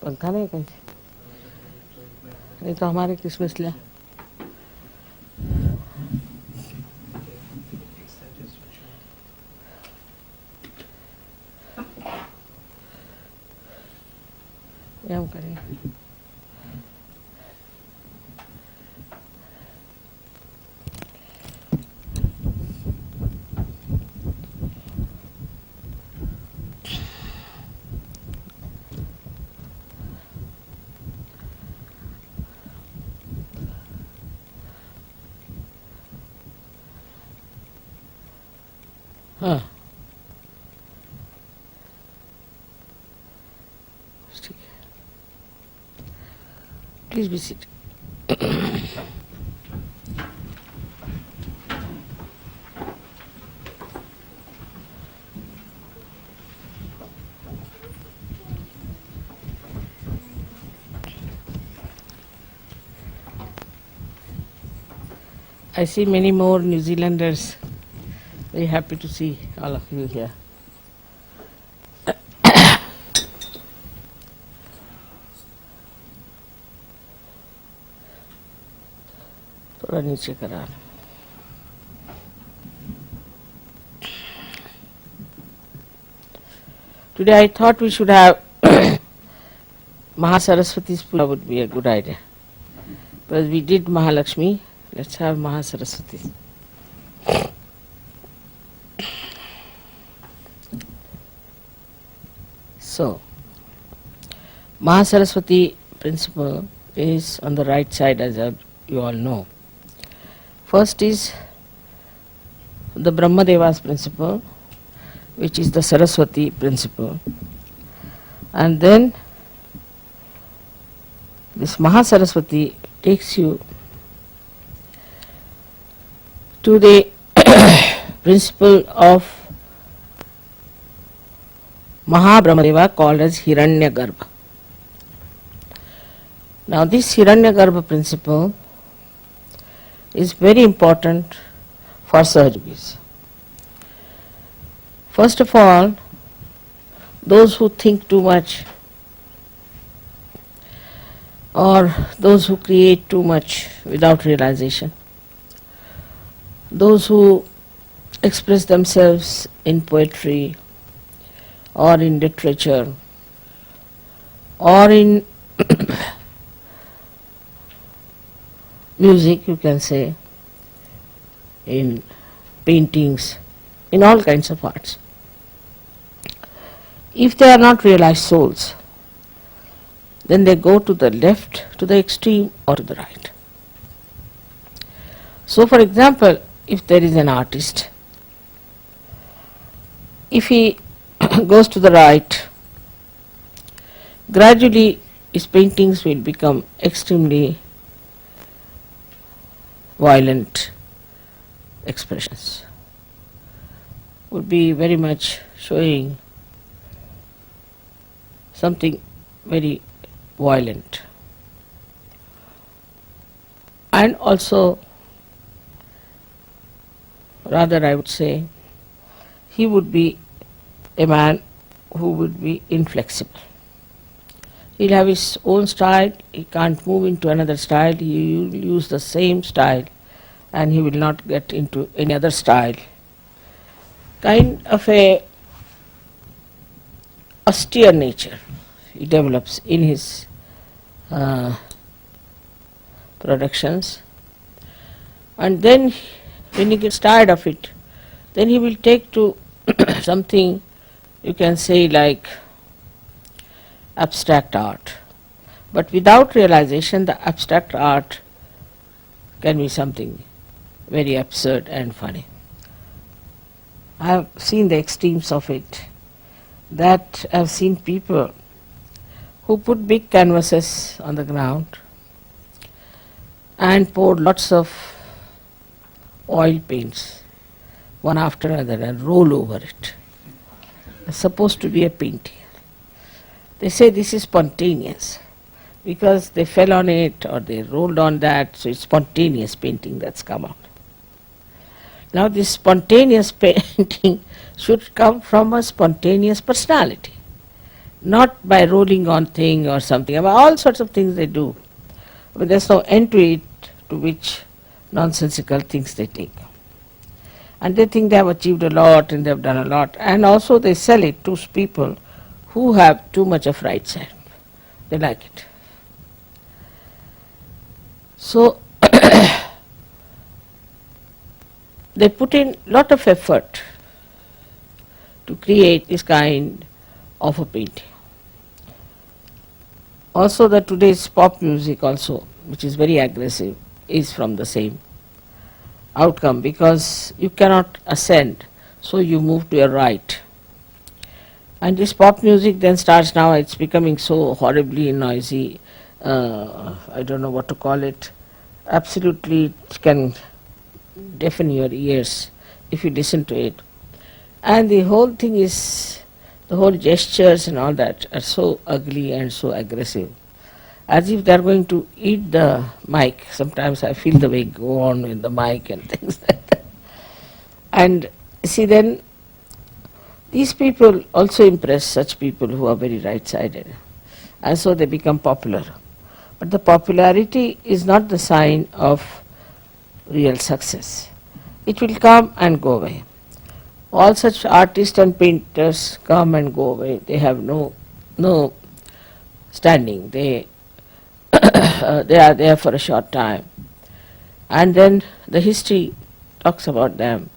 पंखा नहीं कहीं नहीं तो हमारे क्रिसमस लिया ये हम करेंगे हाँ ठीक है please be seat I see many more New Zealanders. Very happy to see all of you here. थोड़ा नीचे करा Today I thought we should have Mahasaraswati's Puja would be a good idea. Because we did Mahalakshmi, let's have Mahasaraswati. So, Mahasaraswati principle is on the right side, as you all know. First is the Brahmadeva's principle, which is the Saraswati principle. And then this Mahasaraswati takes you to the principle of Mahabrahmadeva called as Hiranyagarbha. Now this Hiranyagarbha principle is very important for SahajaYogis. First of all, those who think too much or those who create too much without realization, those who express themselves in poetry or in literature or in music, you can say, in paintings, in all kinds of arts. If they are not realized souls, then they go to the left, to the extreme, or to the right. So for example, if there is an artist, if he goes to the right, gradually his paintings will become extremely violent expressions, would be very much showing something very violent. And also, rather I would say, he would be a man who would be inflexible. He'll have his own style, he can't move into another style, he will use the same style and he will not get into any other style. Kind of a austere nature he develops in his productions, and then when he gets tired of it, then he will take to something you can say like abstract art. But without realization, the abstract art can be something very absurd and funny. I have seen the extremes of it, that I have seen people who put big canvases on the ground and poured lots of oil paints one after another and roll over it. It's supposed to be a painting. They say this is spontaneous because they fell on it or they rolled on that, so it's spontaneous painting that's come out. Now this spontaneous painting should come from a spontaneous personality. not by rolling on thing or something. I mean, all sorts of things they do. But there's no end to it, to which nonsensical things they take. And they think they have achieved a lot and they have done a lot. And also they sell it to people who have too much of right side. They like it. So they put in lot of effort to create this kind of a painting. Also the today's pop music also, which is very aggressive, is from the same outcome, because you cannot ascend, so you move to your right. And this pop music then starts now, it's becoming so horribly noisy, I don't know what to call it, absolutely it can deafen your ears if you listen to it. And the whole thing is, the whole gestures and all that are so ugly and so aggressive, as if they are going to eat the mic. Sometimes I feel the way go on with the mic and things like that. And see, then these people also impress such people who are very right-sided, and so they become popular. But the popularity is not the sign of real success. It will come and go away. All such artists and painters come and go away. They have no standing. They they are there for a short time. And then the history talks about them,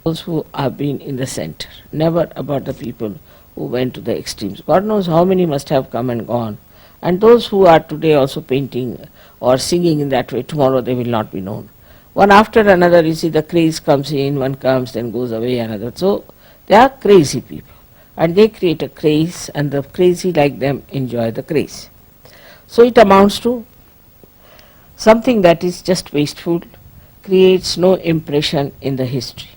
those who have been in the center, never about the people who went to the extremes. God knows how many must have come and gone. And those who are today also painting or singing in that way, tomorrow they will not be known. One after another, you see, the craze comes in, one comes, then goes away, another. So they are crazy people, and they create a craze, and the crazy like them enjoy the craze. So it amounts to something that is just wasteful, creates no impression in the history.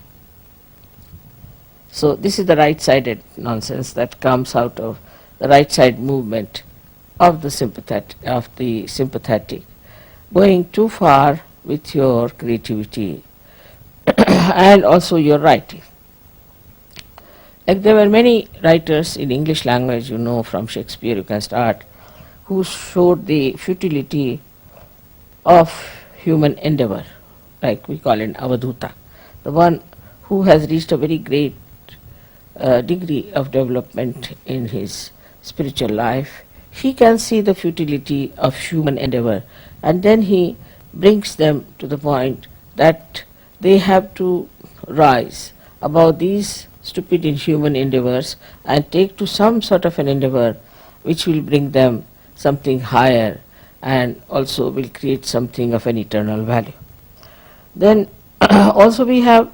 So this is the right-sided nonsense that comes out of the right-side movement of the sympathetic, going too far with your creativity and also your writing. Like there were many writers in English language, you know, from Shakespeare you can start, who showed the futility of human endeavor, like we call it Avadhuta, the one who has reached a very great degree of development in his spiritual life. He can see the futility of human endeavor, and then he brings them to the point that they have to rise above these stupid inhuman endeavors and take to some sort of an endeavor which will bring them something higher and also will create something of an eternal value. Then also we have,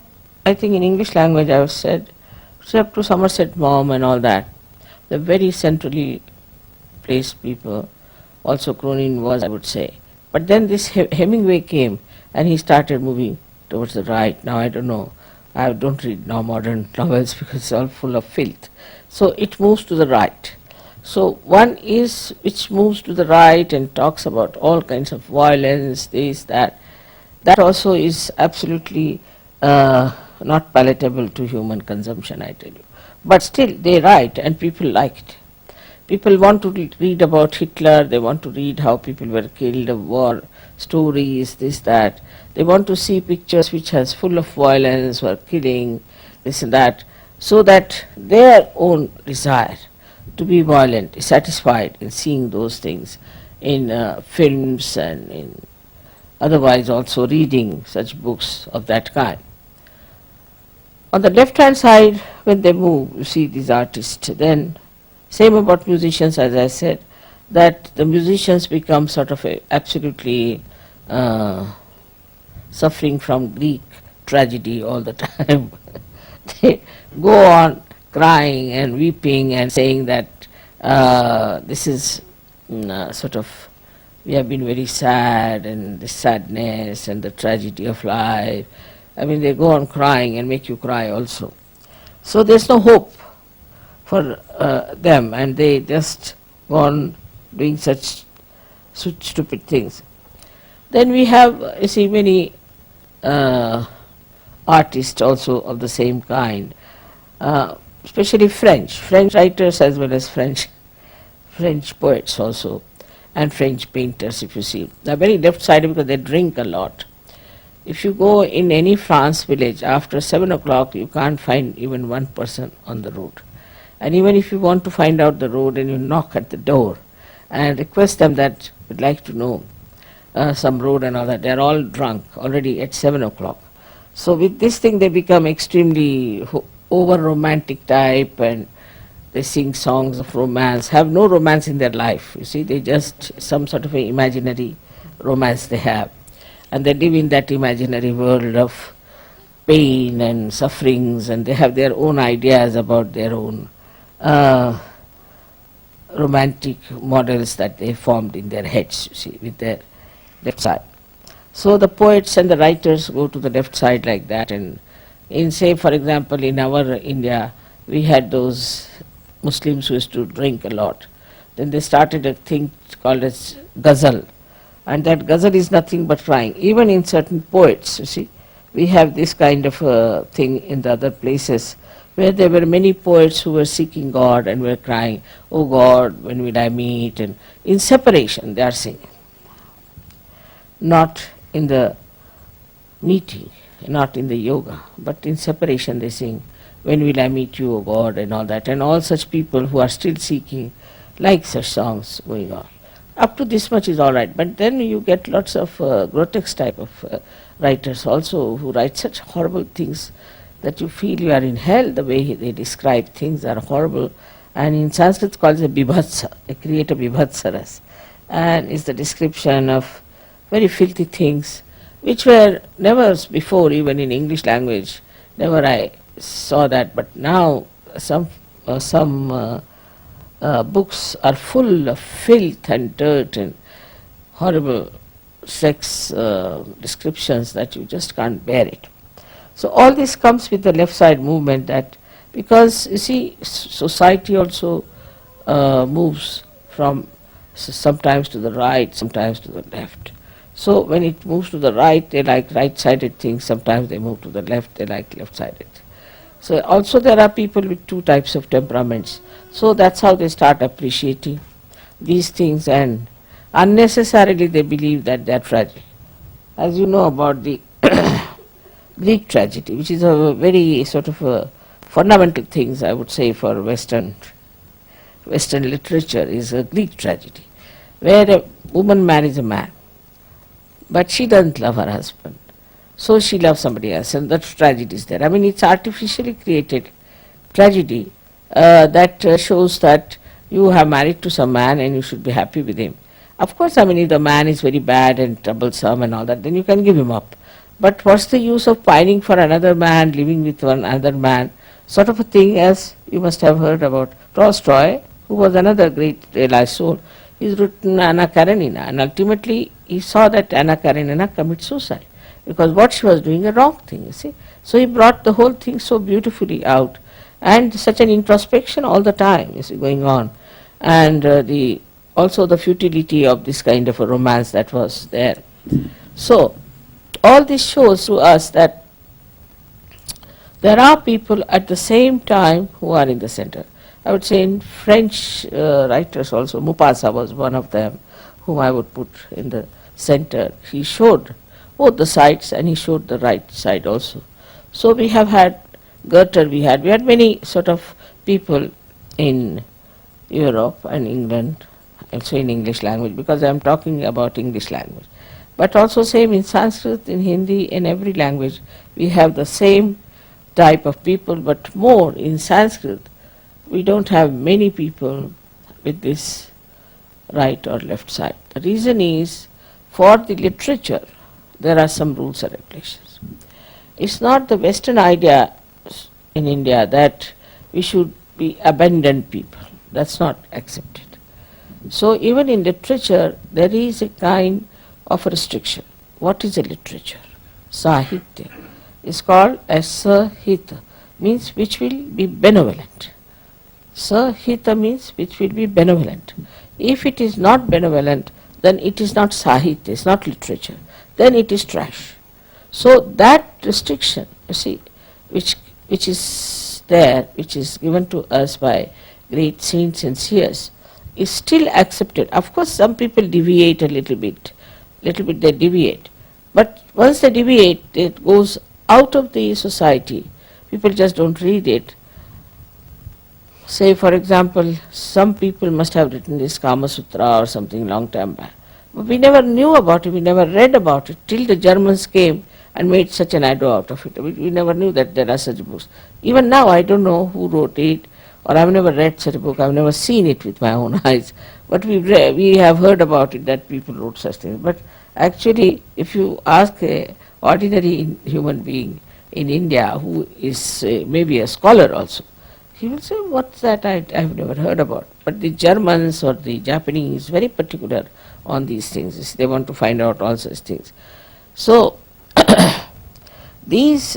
I think in English language I have said, except to Somerset Maugham and all that, the very centrally placed people, also Cronin was, I would say. But then this Hemingway came and he started moving towards the right. Now I don't know, I don't read now modern novels because it's all full of filth. So it moves to the right. So one is which moves to the right and talks about all kinds of violence, this, that. That also is absolutely not palatable to human consumption, I tell you. But still they write and people like it. People want to read about Hitler, they want to read how people were killed, war stories, this, that. They want to see pictures which has full of violence or killing, this and that, so that their own desire to be violent is satisfied in seeing those things in films and in otherwise also reading such books of that kind. On the left hand side, when they move, you see these artists, then same about musicians, as I said, that the musicians become sort of absolutely suffering from Greek tragedy all the time. They go on crying and weeping and saying that this is sort of, we have been very sad, and the sadness and the tragedy of life. I mean, they go on crying and make you cry also. So there's no hope for them, and they just go on doing such stupid things. Then we have, you see, many artists also of the same kind, especially French writers as well as French French poets also, and French painters, if you see. They're very left-sided because they drink a lot. If you go in any France village, after 7 o'clock, you can't find even one person on the road. And even if you want to find out the road and you knock at the door and request them that you'd like to know some road and all that, they're all drunk already at 7 o'clock. So with this thing they become extremely over-romantic type, and they sing songs of romance, have no romance in their life. You see, they just some sort of an imaginary romance they have. And they live in that imaginary world of pain and sufferings, and they have their own ideas about their own romantic models that they formed in their heads, you see, with their left side. So the poets and the writers go to the left side like that, and in, say, for example, in our India, we had those Muslims who used to drink a lot. Then they started a thing called as ghazal, and that ghazal is nothing but crying. Even in certain poets, you see, we have this kind of thing in the other places, where there were many poets who were seeking God and were crying, "Oh God, when will I meet?" And in separation they are singing. Not in the meeting, not in the yoga, but in separation they sing, "When will I meet you, O God?" and all that. And all such people who are still seeking like such songs going on. Up to this much is all right, but then you get lots of grotesque type of writers also who write such horrible things that you feel you are in hell. The way they describe things are horrible, and in Sanskrit it's called a bibhatsa. They create a bibhatsaras, and it's the description of very filthy things which were never before, even in English language, never I saw that, but now some books are full of filth and dirt and horrible sex descriptions that you just can't bear it. So all this comes with the left side movement, that because you see society also moves from sometimes to the right, sometimes to the left. So when it moves to the right, they like right-sided things, sometimes they move to the left, they like left-sided. So also there are people with two types of temperaments. So that's how they start appreciating these things, and unnecessarily they believe that they are tragic. As you know about the Greek tragedy, which is a very sort of a fundamental things, I would say, for Western literature, is a Greek tragedy, where a woman marries a man, but she doesn't love her husband, so she loves somebody else, and that tragedy is there. I mean, it's artificially created tragedy that shows that you have married to some man and you should be happy with him. Of course, I mean, if the man is very bad and troublesome and all that, then you can give him up. But what's the use of pining for another man, living with one other man, sort of a thing, as you must have heard about Tolstoy, who was another great realized soul. He's written Anna Karenina, and ultimately he saw that Anna Karenina commit suicide, because what she was doing a wrong thing, you see. So he brought the whole thing so beautifully out, and such an introspection all the time is going on, and also the futility of this kind of a romance that was there. So all this shows to us that there are people at the same time who are in the center. I would say in French writers also, Maupassant was one of them whom I would put in the center. He showed both the sides and he showed the right side also. So we have had Goethe, we had many sort of people in Europe and England, also in English language, because I am talking about English language. But also same in Sanskrit, in Hindi, in every language, we have the same type of people, but more in Sanskrit, we don't have many people with this right or left side. The reason is, for the literature, there are some rules and regulations. It's not the Western idea in India that we should be abandoned people. That's not accepted. So even in literature, there is a kind of restriction. What is a literature? Sahitya is called as Sahita, means which will be benevolent. Sahita means which will be benevolent. If it is not benevolent, then it is not Sahitya, it's not literature. Then it is trash. So that restriction, you see, which is there, which is given to us by great saints and seers, is still accepted. Of course, some people deviate a little bit they deviate. But once they deviate, it goes out of the society. People just don't read it. Say, for example, some people must have written this Kama Sutra or something long time back. But we never knew about it, we never read about it till the Germans came and made such an ado out of it. We never knew that there are such books. Even now, I don't know who wrote it, or I've never read such a book, I've never seen it with my own eyes. But we have heard about it, that people wrote such things. But actually, if you ask an ordinary human being in India who is maybe a scholar also, he will say, what's that? I've never heard about. But the Germans or the Japanese very particular on these things. They want to find out all such things. So, these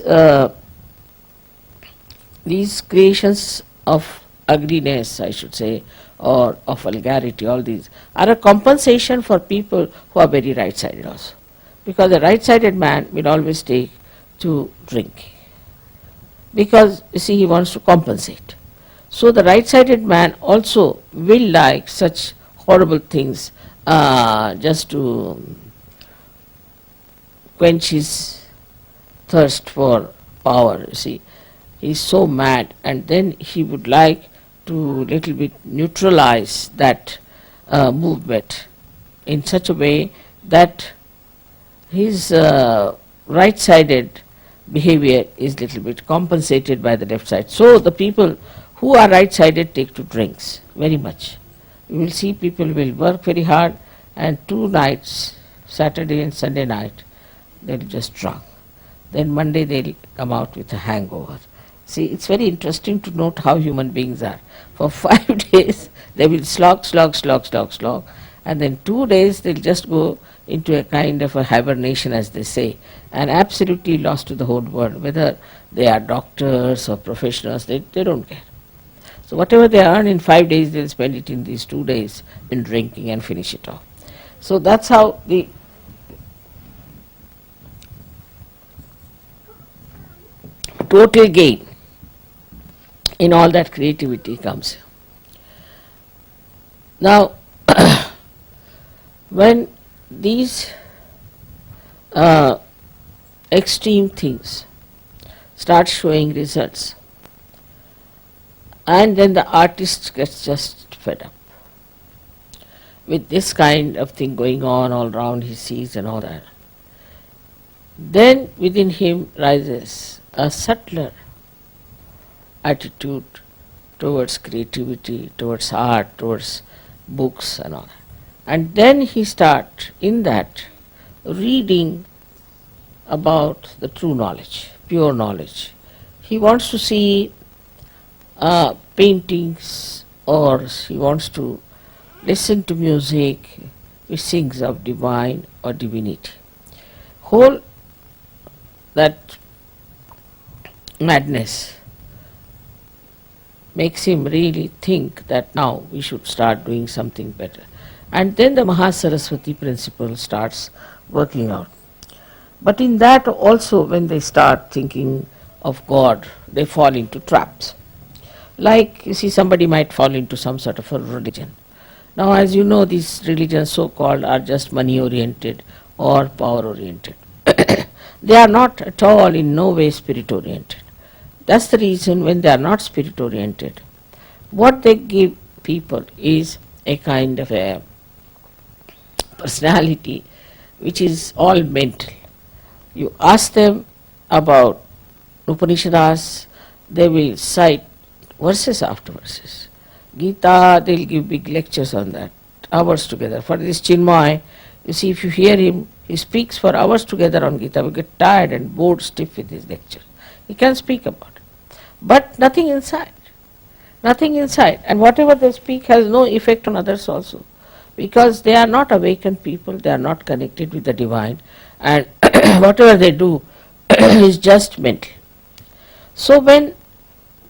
creations of ugliness, I should say, or of vulgarity, all these are a compensation for people who are very right-sided also. Because a right-sided man will always take to drink. Because, you see, he wants to compensate. So the right-sided man also will like such horrible things just to quench his thirst for power, you see. He is so mad, and then he would like to little bit neutralize that movement in such a way that his right-sided behavior is little bit compensated by the left side. So the people who are right-sided take to drinks very much. You will see people will work very hard, and 2 nights, Saturday and Sunday night, they'll just drunk. Then Monday they'll come out with a hangover. See, it's very interesting to note how human beings are. For 5 days they will slog, and then 2 days they'll just go into a kind of a hibernation, as they say, and absolutely lost to the whole world. Whether they are doctors or professionals, they don't care. So whatever they earn in 5 days, they'll spend it in these 2 days in drinking and finish it off. So that's how the total gain in all that creativity comes. Now, when these extreme things start showing results, and then the artist gets just fed up with this kind of thing going on all around, he sees and all that. Then within him rises a subtler attitude towards creativity, towards art, towards books and all that. And then he starts in that reading about the true knowledge, pure knowledge. He wants to see paintings, or he wants to listen to music which sings of divine or divinity. Whole that madness makes him really think that now we should start doing something better. And then the Mahasaraswati principle starts working out. But in that also, when they start thinking of God, they fall into traps. Like, you see, somebody might fall into some sort of a religion. Now, as you know, these religions so-called are just money-oriented or power-oriented. They are not at all, in no way, spirit-oriented. That's the reason when they are not spirit-oriented, what they give people is a kind of a personality which is all mental. You ask them about Upanishads, they will cite verses after verses. Gita, they'll give big lectures on that, hours together. For this Chinmay, you see, if you hear him, he speaks for hours together on Gita. We get tired and bored stiff with his lecture. He can speak about it. But nothing inside. Nothing inside. And whatever they speak has no effect on others also. Because they are not awakened people, they are not connected with the divine. And whatever they do is just mental. So when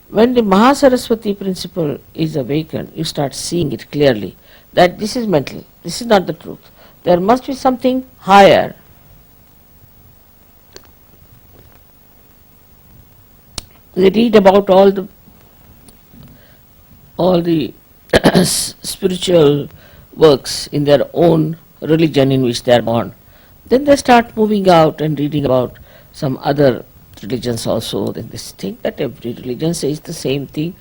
the Mahasaraswati principle is awakened, you start seeing it clearly that this is mental, this is not the truth. There must be something higher. We read about all the spiritual works in their own religion in which they are born. Then they start moving out and reading about some other religions also. Then they think that every religion says the same thing.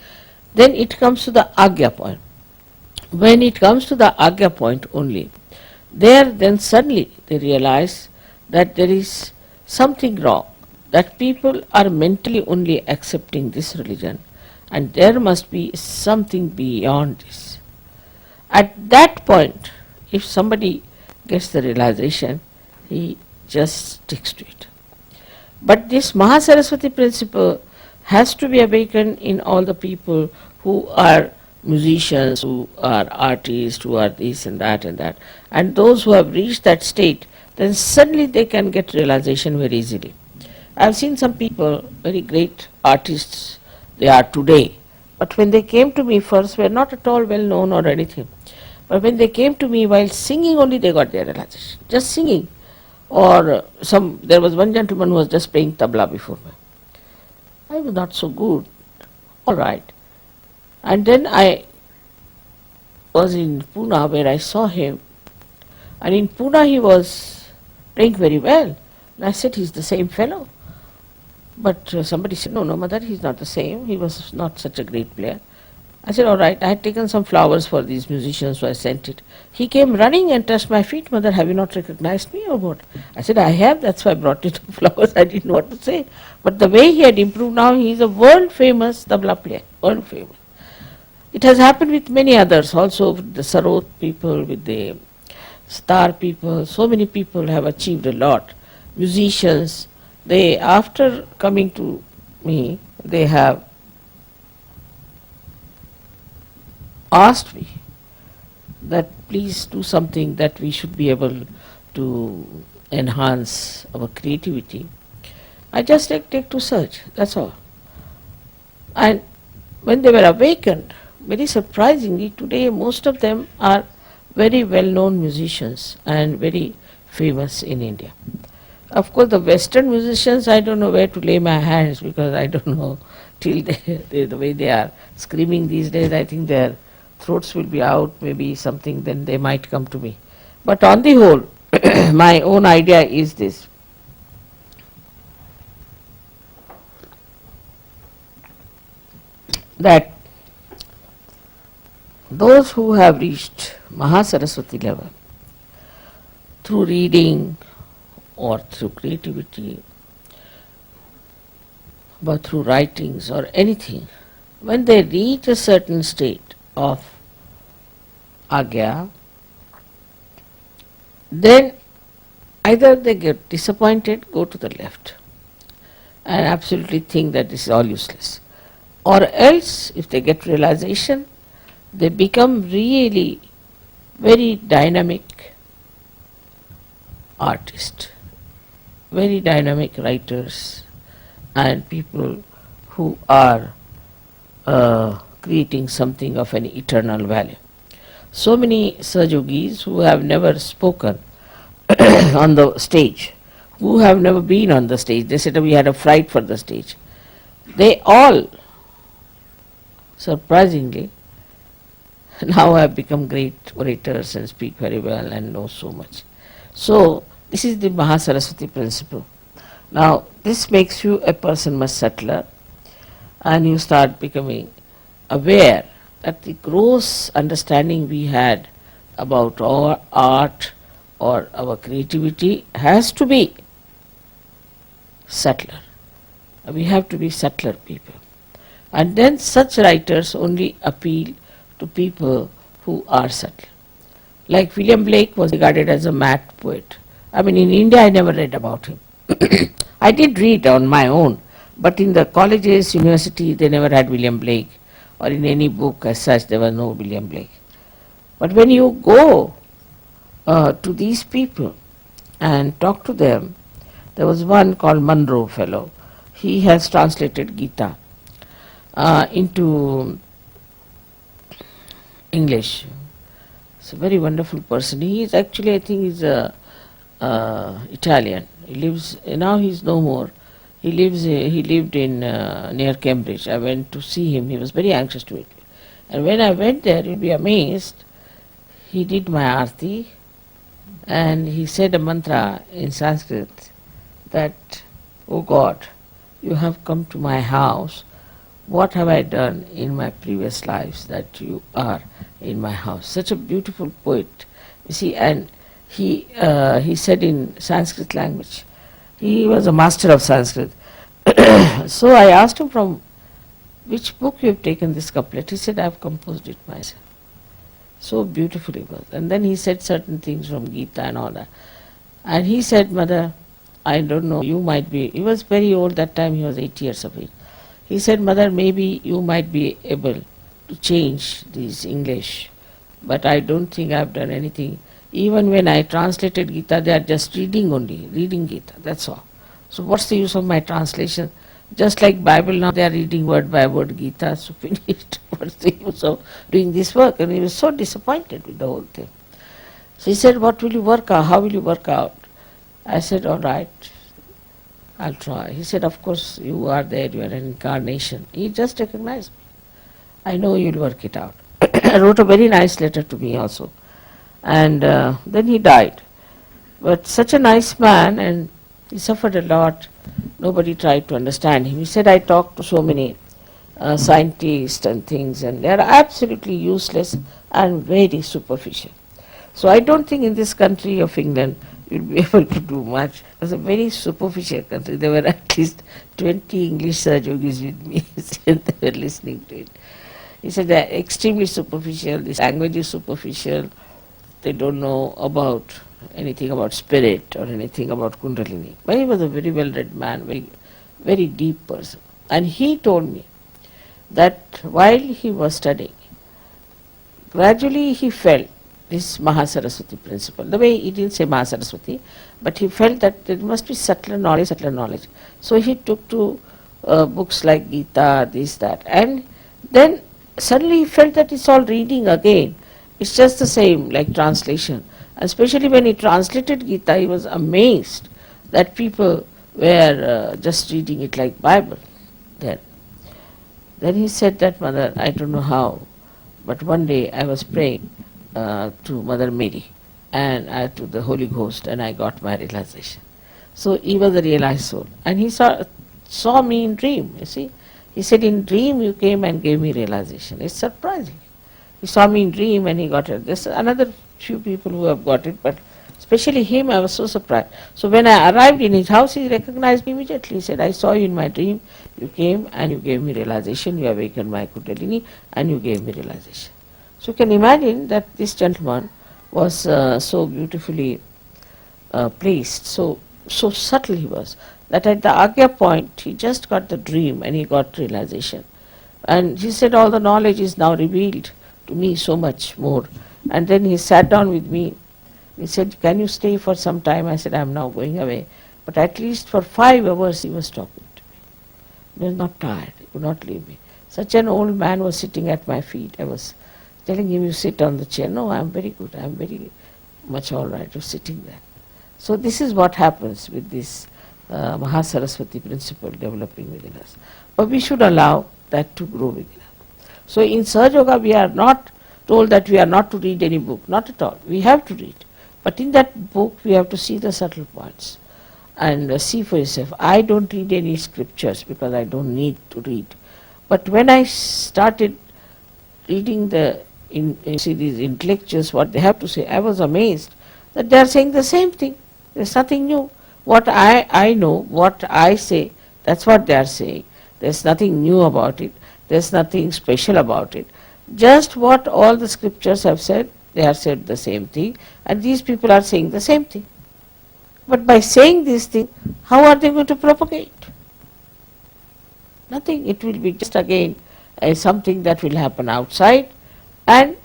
Then it comes to the Agya point. When it comes to the Agya point only, there then suddenly they realize that there is something wrong, that people are mentally only accepting this religion and there must be something beyond this. At that point, if somebody gets the realization, he just sticks to it. But this Mahasaraswati principle has to be awakened in all the people who are musicians, who are artists, who are this and that and that. And those who have reached that state, then suddenly they can get realization very easily. I have seen some people, very great artists they are today, but when they came to me first were not at all well known or anything. But when they came to me while singing only they got their realization. Just singing. Or there was one gentleman who was just playing tabla before me. I was not so good. All right. And then I was in Pune where I saw him. And in Pune he was playing very well. And I said, he's the same fellow. But somebody said, no, mother, he's not the same. He was not such a great player. I said, all right. I had taken some flowers for these musicians, so I sent it. He came running and touched my feet. Mother, have you not recognized me or what? I said, I have. That's why I brought you the flowers. I didn't know what to say. But the way he had improved now, he is a world-famous tabla player. World-famous. It has happened with many others also, with the Sarot people, with the star people. So many people have achieved a lot. Musicians, they, after coming to me, they have asked me that please do something that we should be able to enhance our creativity. I just take to search, that's all. And when they were awakened, very surprisingly, today most of them are very well-known musicians and very famous in India. Of course, the Western musicians, I don't know where to lay my hands because I don't know till the way they are screaming these days. I think their throats will be out, maybe something, then they might come to me. But on the whole, my own idea is this. That those who have reached Mahasaraswati level through reading or through creativity, but through writings or anything, when they reach a certain state of Agya, then either they get disappointed, go to the left, and absolutely think that this is all useless. Or else, if they get realization, they become really very dynamic artists, very dynamic writers, and people who are creating something of an eternal value. So many SahajaYogis who have never spoken on the stage, who have never been on the stage, they said we had a fright for the stage. They all, surprisingly, now have become great orators and speak very well and know so much. So, this is the Mahasaraswati principle. Now, this makes you a person much subtler, and you start becoming aware that the gross understanding we had about our art or our creativity has to be subtler. We have to be subtler people. And then such writers only appeal to people who are subtle. Like William Blake was regarded as a mad poet. I mean, in India I never read about him. I did read on my own, but in the colleges, university, they never had William Blake, or in any book as such there was no William Blake. But when you go to these people and talk to them, there was one called Munro fellow. He has translated Gita into English. It's a very wonderful person. He is actually, I think, he's Italian. He lives now. He's no more. He lived in near Cambridge. I went to see him. He was very anxious to meet me. And when I went there, you'll be amazed, he did my arti and he said a mantra in Sanskrit that, "Oh God, you have come to my house. What have I done in my previous lives that you are in my house?" Such a beautiful poet. You see, and he said in Sanskrit language. He was a master of Sanskrit. So I asked him, from which book you have taken this couplet? He said, I have composed it myself. So beautiful it was. And then he said certain things from Gita and all that. And he said, Mother, I don't know, you might be, he was very old that time, he was 8 years of age. He said, Mother, maybe you might be able to change this English, but I don't think I have done anything. Even when I translated Gita, they are just reading only, reading Gita, that's all. So what's the use of my translation? Just like Bible now, they are reading word by word Gita, so finished. What's the use of doing this work? And he was so disappointed with the whole thing. So he said, what will you work out? How will you work out? I said, all right, I'll try. He said, of course, you are there, you are an incarnation. He just recognized me. I know you'll work it out. I wrote a very nice letter to me also. And then he died. But such a nice man, and he suffered a lot. Nobody tried to understand him. He said, I talked to so many scientists and things, and they are absolutely useless and very superficial. So I don't think in this country of England you'll be able to do much. It was a very superficial country. There were at least 20 English SahajaYogis with me, and they were listening to it. He said they are extremely superficial, this language is superficial, they don't know about anything about spirit or anything about Kundalini. But he was a very well-read man, very, very deep person. And he told me that while he was studying, gradually he felt this Mahasaraswati principle. The way he didn't say Mahasaraswati, but he felt that there must be subtler knowledge. So he took to books like Gita, this, that. And then suddenly he felt that it's all reading again. It's just the same, like translation. Especially when he translated Gita, he was amazed that people were just reading it like Bible. Then he said that, Mother, I don't know how, but one day I was praying to Mother Mary and to the Holy Ghost, and I got my realization. So he was a realized soul. And he saw me in dream, you see. He said, in dream you came and gave me realization. It's surprising. He saw me in dream and he got it. There's another few people who have got it, but especially him, I was so surprised. So when I arrived in his house, he recognized me immediately. He said, I saw you in my dream. You came and you gave me realization. You awakened my Kundalini and you gave me realization. So you can imagine that this gentleman was so beautifully placed, so subtle he was, that at the Agya point, he just got the dream and he got realization. And he said, all the knowledge is now revealed to me so much more. And then he sat down with me. He said, can you stay for some time? I said, I'm now going away. But at least for 5 hours he was talking to me. He was not tired. He could not leave me. Such an old man was sitting at my feet. I was telling him, you sit on the chair. No, I'm very good. I'm very much all right. You're sitting there. So this is what happens with this Mahasaraswati principle developing within us. But we should allow that to grow within us. So in SahajaYoga we are not told that we are not to read any book. Not at all. We have to read. But in that book we have to see the subtle points and see for yourself. I don't read any scriptures because I don't need to read. But when I started reading see these intellectuals, what they have to say, I was amazed that they are saying the same thing. There's nothing new. What I know, what I say, that's what they are saying. There's nothing new about it. There's nothing special about it. Just what all the scriptures have said, they have said the same thing, and these people are saying the same thing. But by saying this thing, how are they going to propagate? Nothing. It will be just again something that will happen outside, and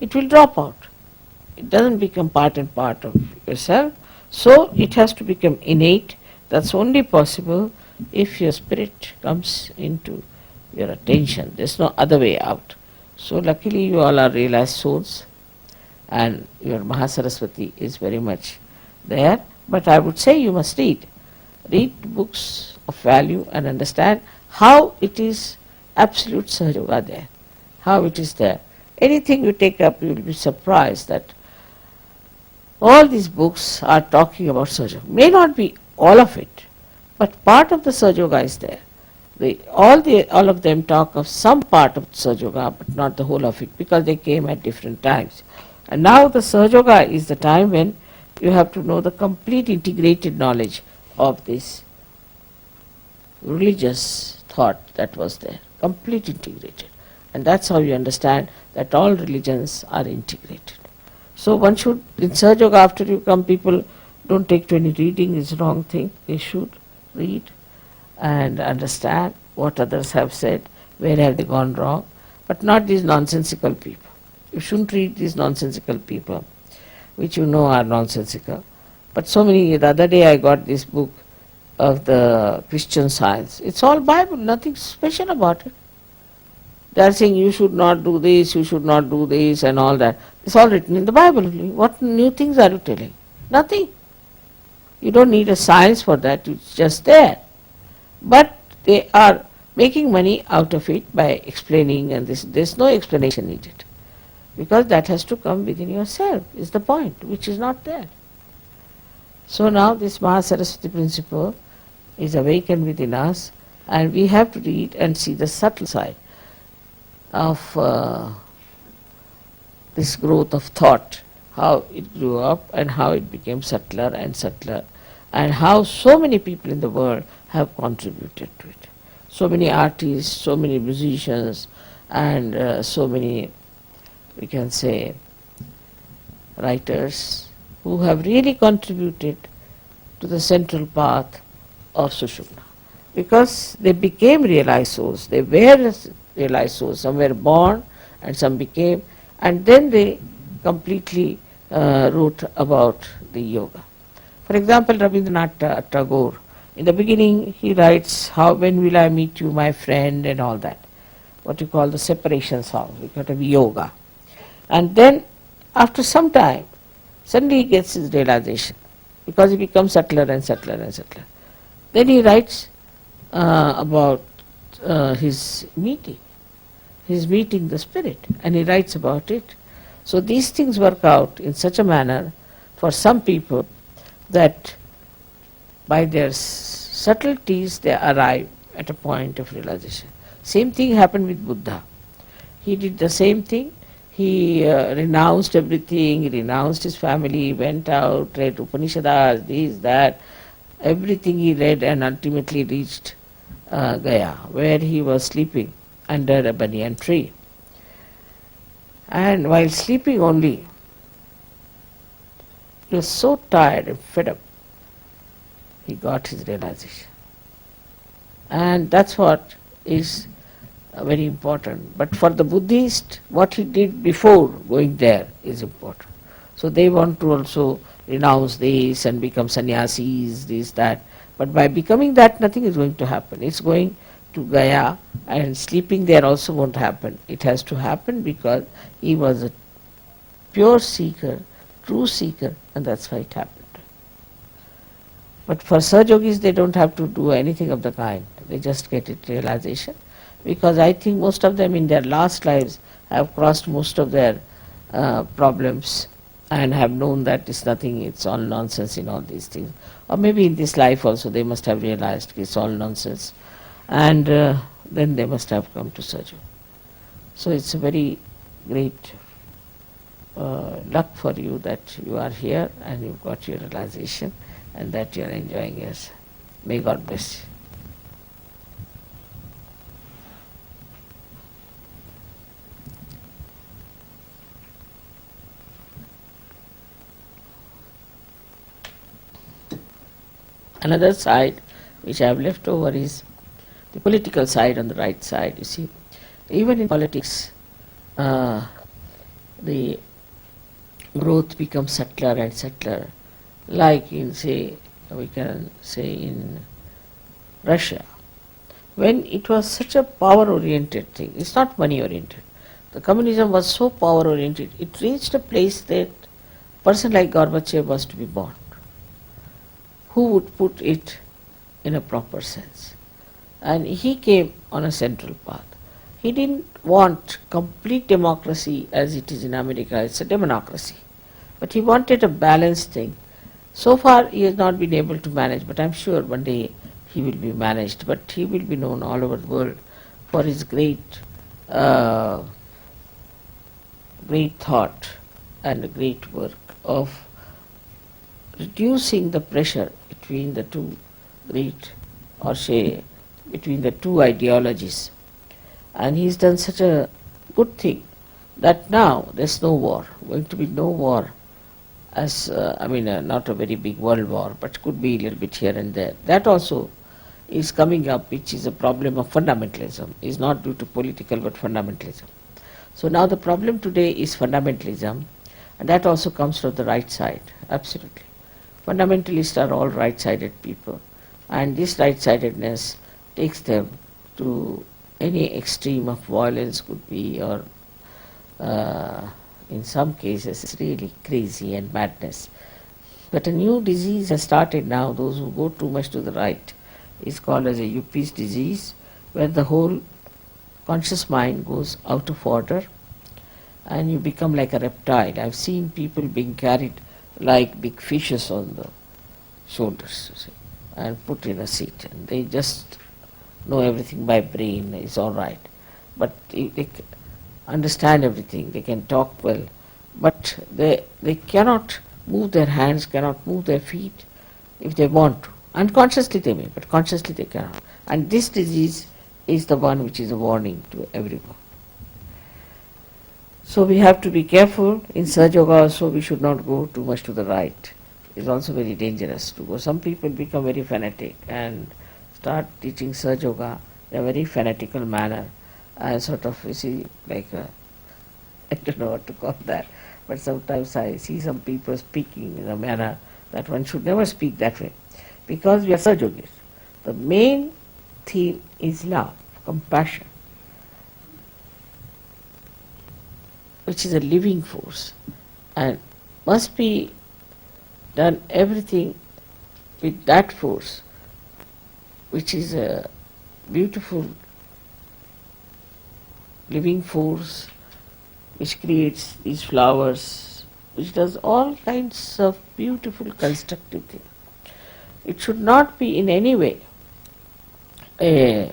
it will drop out. It doesn't become part and part of yourself. So it has to become innate. That's only possible if your spirit comes into your attention. There's no other way out. So luckily you all are realized souls and your Mahasaraswati is very much there. But I would say you must read. Read books of value and understand how it is absolute SahajaYoga there. how it is there. Anything you take up, you will be surprised that all these books are talking about Sahaja. May not be all of it, but part of the Sahaja is there. All of them talk of some part of Sahaja, but not the whole of it, because they came at different times. And now the Sahaja is the time when you have to know the complete integrated knowledge of this religious thought that was there, complete integrated. And that's how you understand that all religions are integrated. So one should, in Sahaja, after you come, people don't take to any reading, it's a wrong thing. They should read and understand what others have said, where have they gone wrong, but not these nonsensical people. You shouldn't read these nonsensical people, which you know are nonsensical. But so many, the other day I got this book of the Christian Science. It's all Bible, nothing special about it. They are saying you should not do this, you should not do this and all that. It's all written in the Bible. What new things are you telling? Nothing. You don't need a science for that, it's just there. But they are making money out of it by explaining, and there's no explanation needed. Because that has to come within yourself, is the point, which is not there. So now this Mahasaraswati principle is awakened within us, and we have to read and see the subtle side of this growth of thought, how it grew up and how it became subtler and subtler, and how so many people in the world have contributed to it. So many artists, so many musicians, and so many, we can say, writers who have really contributed to the central path of Sushumna. Because they became realized souls, they were realized souls, some were born and some became, and then they completely wrote about the yoga. For example, Rabindranath Tagore, in the beginning he writes, when will I meet you, my friend, and all that, what you call the separation song, we got to be yoga. And then after some time, suddenly he gets his realization, because he becomes subtler and subtler and subtler. Then he writes about his meeting the spirit, and he writes about it. So these things work out in such a manner for some people that by their subtleties they arrive at a point of realization. Same thing happened with Buddha. He did the same thing. He renounced everything, he renounced his family, went out, read Upanishads, this, that, everything he read, and ultimately reached Gaya, where he was sleeping under a banyan tree. And while sleeping only, he was so tired and fed up, he got his realization. And that's what is very important. But for the Buddhist, what he did before going there is important. So they want to also renounce this and become sannyasis, this, that. But by becoming that, nothing is going to happen. It's going to Gaya, and sleeping there also won't happen. It has to happen because he was a pure seeker, true seeker, and that's why it happened. But for Sahajogis, they don't have to do anything of the kind. They just get it realization. Because I think most of them in their last lives have crossed most of their problems and have known that it's nothing, it's all nonsense in all these things. Or maybe in this life also they must have realized it's all nonsense, and then they must have come to Sahaja. So it's a very great luck for you that you are here and you've got your realization and that you are enjoying yourself. May God bless you. Another side which I have left over is the political side on the right side. You see, even in politics, the growth becomes subtler and subtler. Like in, say, we can say in Russia, when it was such a power-oriented thing, it's not money-oriented. The communism was so power-oriented, it reached a place that a person like Gorbachev was to be born. Who would put it in a proper sense? And he came on a central path. He didn't want complete democracy as it is in America. It's a democracy. But he wanted a balanced thing. So far he has not been able to manage, but I'm sure one day he will be managed. But he will be known all over the world for his great thought and great work of reducing the pressure between the two great, or say, between the two ideologies. And he's done such a good thing that now there's no war, going to be no war, as not a very big world war, but could be a little bit here and there. That also is coming up, which is a problem of fundamentalism. Is not due to political but fundamentalism. So now the problem today is fundamentalism, and that also comes from the right side, absolutely. Fundamentalists are all right-sided people, and this right-sidedness takes them to any extreme of violence, could be, or in some cases really crazy and madness. But a new disease has started now, those who go too much to the right, is called as a Yuppies disease, where the whole conscious mind goes out of order and you become like a reptile. I've seen people being carried like big fishes on the shoulders, you see, and put in a seat, and they just know everything by brain, is all right. But they understand everything, they can talk well, but they cannot move their hands, cannot move their feet if they want to. Unconsciously they may, but consciously they cannot. And this disease is the one which is a warning to everyone. So we have to be careful. In SahajaYoga also we should not go too much to the right. It's also very dangerous to go. Some people become very fanatic and start teaching SahajaYoga in a very fanatical manner. And sort of, you see, like I don't know what to call that, but sometimes I see some people speaking in a manner that one should never speak that way. Because we are Sahajogis. The main theme is love, compassion, which is a living force, and must be done everything with that force, which is a beautiful living force, which creates these flowers, which does all kinds of beautiful constructive things. It should not be in any way a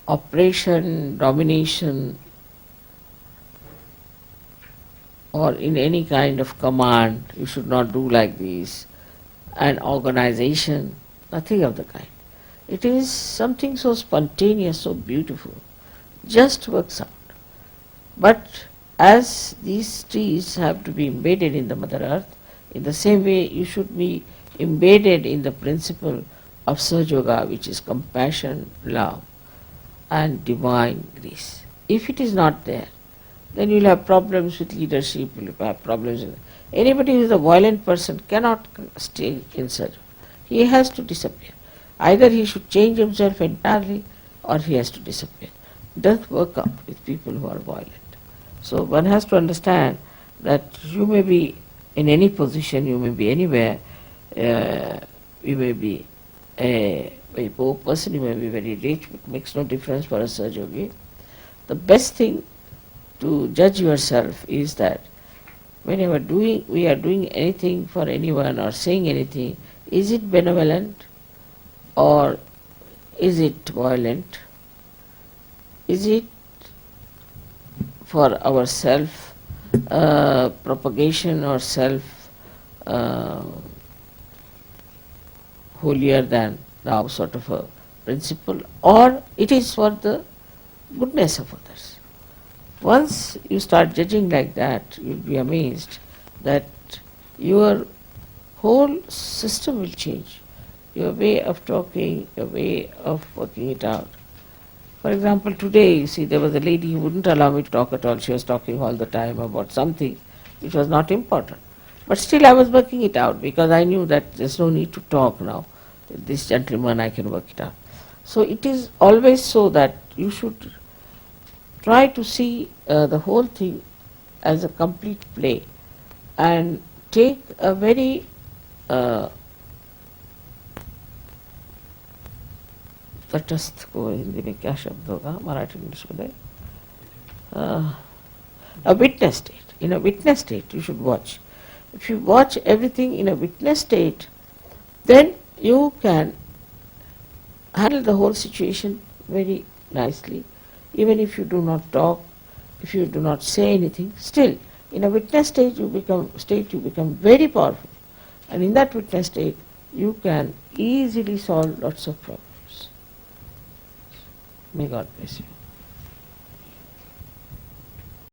oppression, domination, or in any kind of command. You should not do like this, an organization, nothing of the kind. It is something so spontaneous, so beautiful, just works out. But as these trees have to be embedded in the Mother Earth, in the same way you should be embedded in the principle of SahajaYoga, which is compassion, love, and divine grace. If it is not there, then you will have problems with leadership, you will have problems with... Anybody who is a violent person cannot stay in SahajaYoga. He has to disappear. Either he should change himself entirely, or he has to disappear. It doesn't work out with people who are violent. So one has to understand that you may be in any position, you may be anywhere, you may be a very poor person, you may be very rich, it makes no difference for a Sahajayogi. The best thing to judge yourself is that whenever we are doing anything for anyone or saying anything, is it benevolent or is it violent? Is it for our self propagation or self holier than thou sort of a principle, or it is for the goodness of others? Once you start judging like that, you will be amazed that your whole system will change. Your way of talking, your way of working it out. For example, today, you see, there was a lady who wouldn't allow me to talk at all. She was talking all the time about something which was not important. But still I was working it out because I knew that there's no need to talk now. With this gentleman I can work it out. So it is always so that you should try to see the whole thing as a complete play and take a very तटस्थ को हिंदी में क्या शब्द होगा, मराठी में इसको दे, a witness state. In a witness state you should watch. If you watch everything in a witness state, then you can handle the whole situation very nicely. Even if you do not talk, if you do not say anything, still in a witness state you become very powerful. And in that witness state you can easily solve lots of problems. May God bless you.